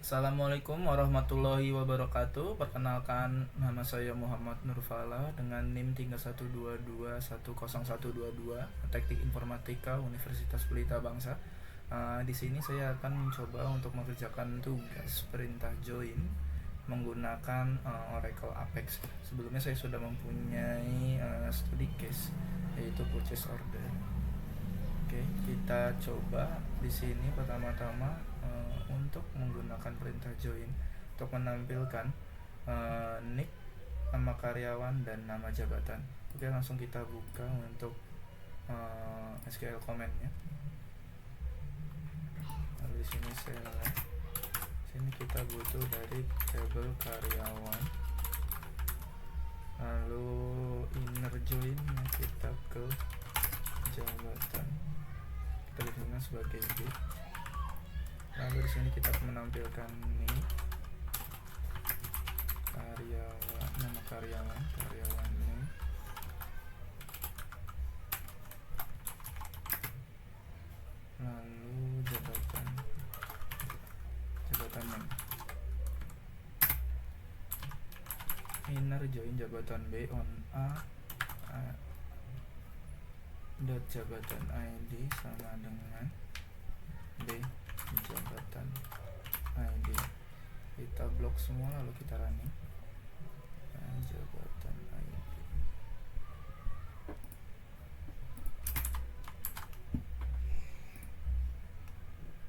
Assalamualaikum warahmatullahi wabarakatuh. Perkenalkan, nama saya Muhammad Nurfala dengan NIM 3122101122 Teknik Informatika Universitas Pelita Bangsa. Di sini saya akan mencoba untuk mengerjakan tugas perintah join menggunakan Oracle Apex. Sebelumnya saya sudah mempunyai studi case, yaitu purchase order. Oke, kita coba di sini pertama-tama untuk menggunakan perintah join untuk menampilkan nick, nama karyawan dan nama jabatan. Oke, langsung kita buka untuk SQL comment-nya. Lalu di sini sini kita butuh dari tabel karyawan. Lalu inner join-nya kita ke jabatan. Kita lihatnya sebagai B. Lalu di sini kita menampilkan ini karyawan, nama karyawan ini. Lalu jabatan name. Inner join jabatan B on A dot jabatan ID sama dengan B jabatan ID. Kita blok semua lalu kita running. Jabatan ID.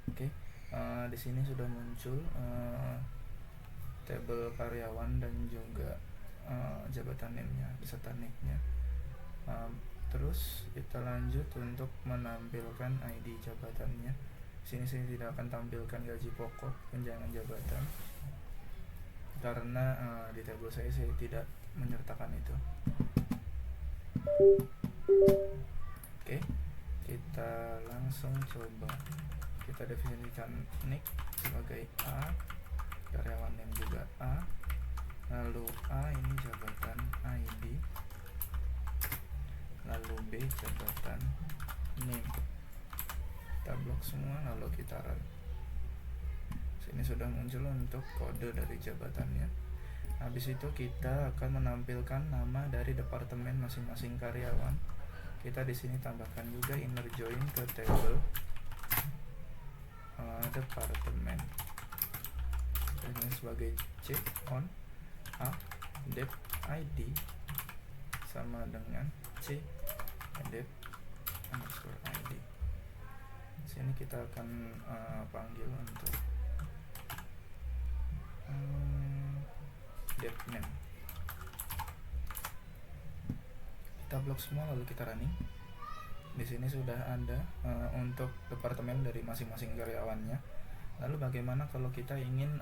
Oke, di sini sudah muncul tabel karyawan dan juga jabatan name-nya beserta nick-nya. Terus kita lanjut untuk menampilkan ID jabatannya. Sini saya tidak akan tampilkan gaji pokok, tunjangan jabatan, karena di tabel saya tidak menyertakan itu. Oke, kita langsung coba. Kita definisikan nick sebagai A, karyawan yang juga A, lalu A ini jabatan ID, lalu B jabatan name. Kita blok semua lalu kita run. Sini sudah muncul untuk kode dari jabatannya. Habis itu kita akan menampilkan nama dari departemen masing-masing karyawan. Kita di sini tambahkan juga inner join ke table departemen. Ini sebagai C on A dep ID sama dengan C dep underscore ID. Sini kita akan panggil untuk dep name. Kita blok semua lalu kita running. Di sini sudah ada untuk departemen dari masing-masing karyawannya. Lalu bagaimana kalau kita ingin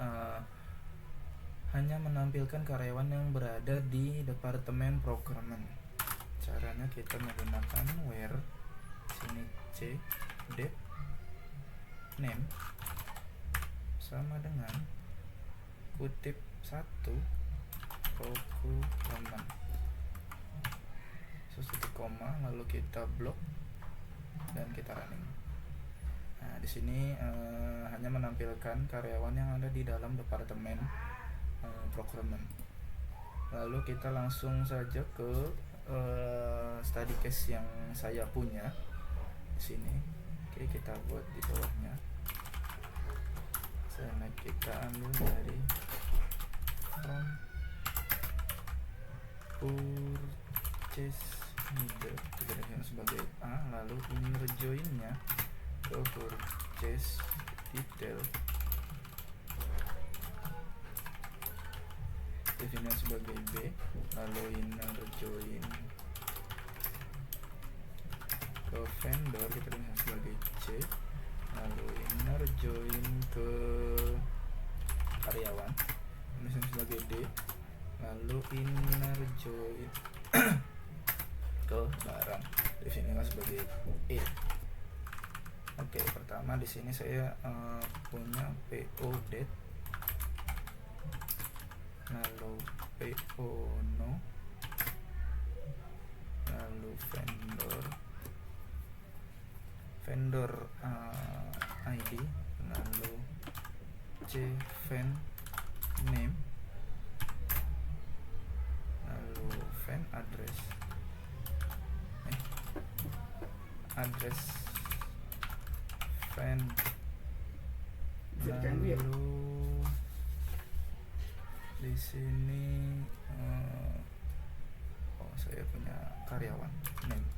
hanya menampilkan karyawan yang berada di departemen procurement? Caranya kita menggunakan where sini C dep name sama dengan kutip 1 procurement titik koma lalu kita blok dan kita running. Nah, di sini hanya menampilkan karyawan yang ada di dalam departemen procurement. Lalu kita langsung saja ke study case yang saya punya di sini. Oke, kita buat di bawahnya. Kita ambil dari from purchase order, kita lihat sebagai A, lalu inner join-nya ke purchase detail, definisinya sebagai B, lalu inner join ke vendor, kita lihat sebagai C, lalu inner join ke karyawan, definisinya sebagai D, lalu inner join ke barang, definisinya sebagai E. Oke, pertama di sini saya punya PO date, lalu PO no, lalu vendor ID, lalu C fan name, lalu fan address, address fan, lalu di sini saya punya karyawan name,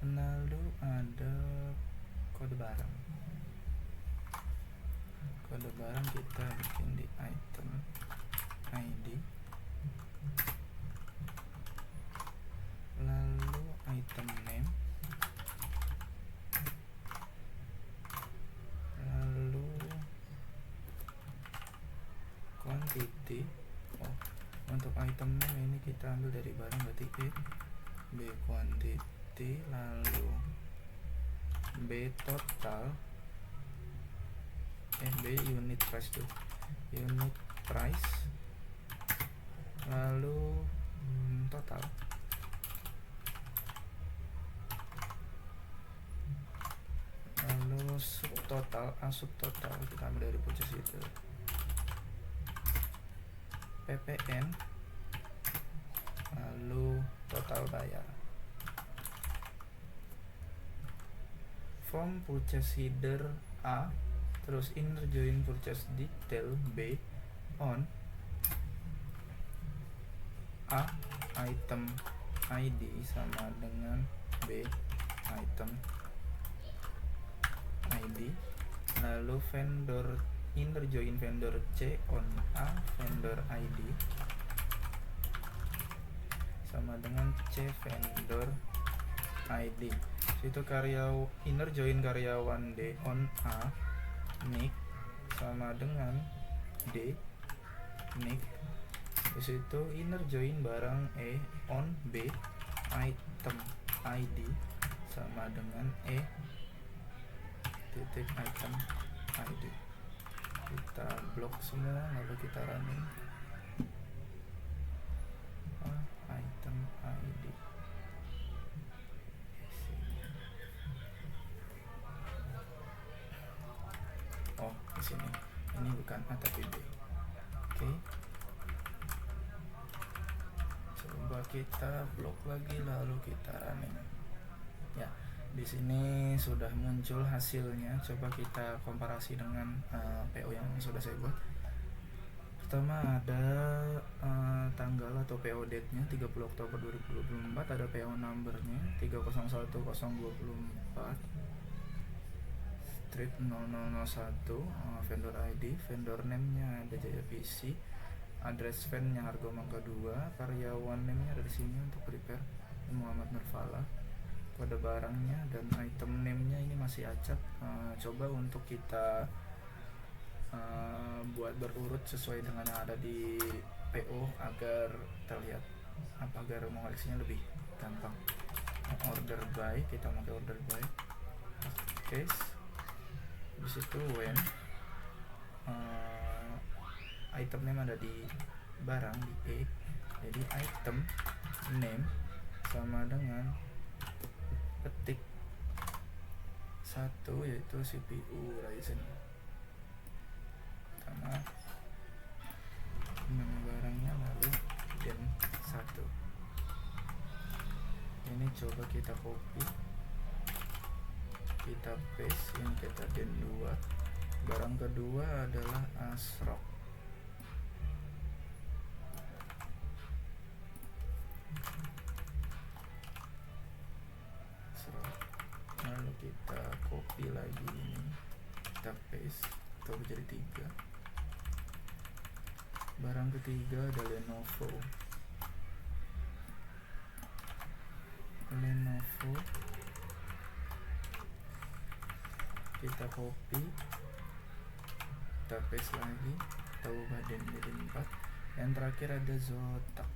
lalu ada kode barang kita bikin di item ID, lalu item name, lalu quantity. Untuk item name ini kita ambil dari barang, berarti B quantity, lalu B total, B unit price tuh, unit price, lalu total, lalu subtotal, subtotal kita ambil dari purchase itu, PPN, lalu total bayar. From purchase header A, terus inner join purchase detail B on A item ID sama dengan B item ID, lalu vendor inner join vendor C on A vendor ID sama dengan C vendor ID. Itu inner join karyawan D on A nick sama dengan D nick. Di situ inner join barang E on B item ID sama dengan E titik item ID. Kita blok semua lalu kita running. Item ID. Di sini. Ini bukan A tapi B. Oke. Coba kita blok lagi lalu kita running. Ya, di sini sudah muncul hasilnya. Coba kita komparasi dengan PO yang sudah saya buat. Pertama ada tanggal atau PO date-nya 30 Oktober 2024, ada PO number-nya 301024, street 0001, vendor ID, vendor name-nya ada Jaya PC, address fan-nya Harga Mangga 2, karyawan name-nya ada di sini untuk prepare Muhammad Nurfala, kode barangnya dan item name-nya ini masih acak. Coba untuk kita buat berurut sesuai dengan yang ada di PO agar terlihat agar mengoleksinya lebih gampang. Order by, kita pakai order by case, di situ when item name ada di barang di E, jadi item name sama dengan ketik 1 yaitu CPU Ryzen sama nama barangnya, lalu den 1. Ini coba kita copy, kita paste, yang kita den 2. Barang kedua adalah ASRock. Lalu kita copy lagi ini, kita paste, atau jadi 3. Barang ketiga ada Lenovo, kita copy, kita paste lagi, kita ubah den jadi 4. Yang terakhir ada Zotac.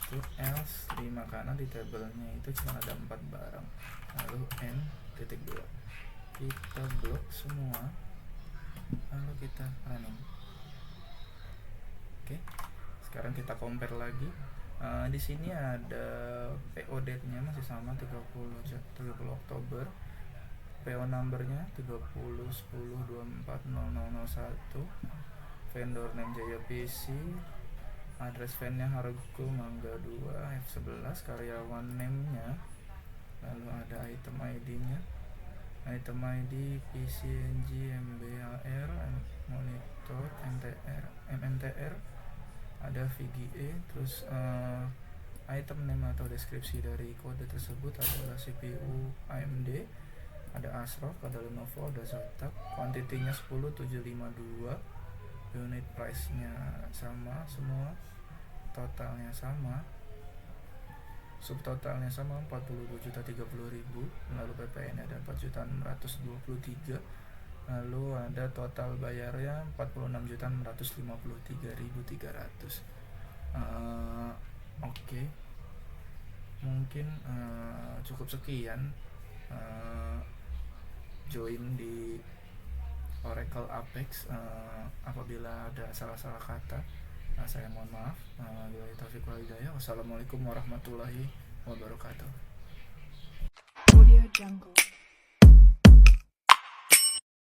Itu else 5 karena di tabelnya itu cuma ada 4 barang, lalu n titik 2, kita blok semua lalu kita running. Oke, Sekarang kita compare lagi. Di sini ada PO date-nya masih sama 30 Oktober. PO number-nya 3010240001. Vendor name Jaya PC. Address fan-nya Hargo Mangga 2 F11. Karyawan name-nya. Lalu ada item ID-nya. Item ID PCNG MBAR monitor MMTR, ada VGA. Terus item name atau deskripsi dari kode tersebut adalah CPU AMD, ada ASRock, ada Lenovo, ada Zotac. Kuantitinya 10752, unit price nya sama semua, totalnya sama, subtotalnya sama 42.030.000, lalu PPN ada 4.623.000, lalu ada total bayarnya 46.653.300. Oke. Mungkin cukup sekian join di Oracle Apex. Apabila ada salah-salah kata, saya mohon maaf. Wabillahi taufiq wal hidayah. Wassalamualaikum warahmatullahi wabarakatuh. Audio Jungle.